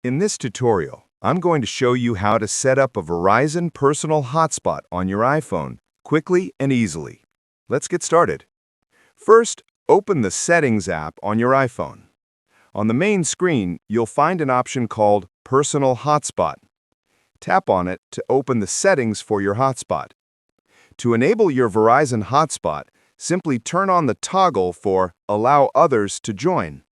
In this tutorial, I'm going to show you how to set up a Verizon Personal Hotspot on your iPhone quickly and easily. Let's get started. First, open the Settings app on your iPhone. On the main screen, you'll find an option called Personal Hotspot. Tap on it to open the settings for your hotspot. To enable your Verizon hotspot, simply turn on the toggle for Allow Others to Join.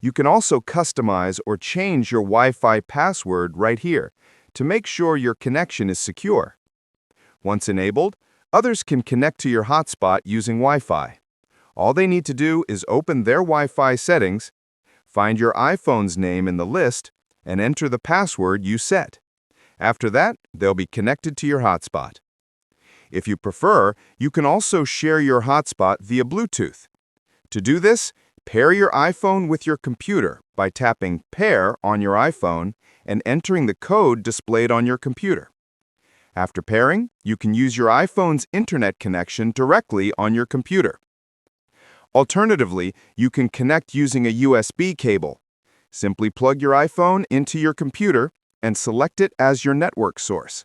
You can also customize or change your Wi-Fi password right here to make sure your connection is secure. Once enabled, others can connect to your hotspot using Wi-Fi. All they need to do is open their Wi-Fi settings, find your iPhone's name in the list, and enter the password you set. After that, they'll be connected to your hotspot. If you prefer, you can also share your hotspot via Bluetooth. To do this, pair your iPhone with your computer by tapping Pair on your iPhone and entering the code displayed on your computer. After pairing, you can use your iPhone's internet connection directly on your computer. Alternatively, you can connect using a USB cable. Simply plug your iPhone into your computer and select it as your network source.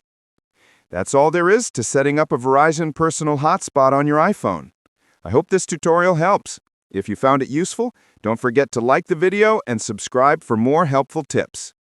That's all there is to setting up a Verizon Personal Hotspot on your iPhone. I hope this tutorial helps. If you found it useful, don't forget to like the video and subscribe for more helpful tips.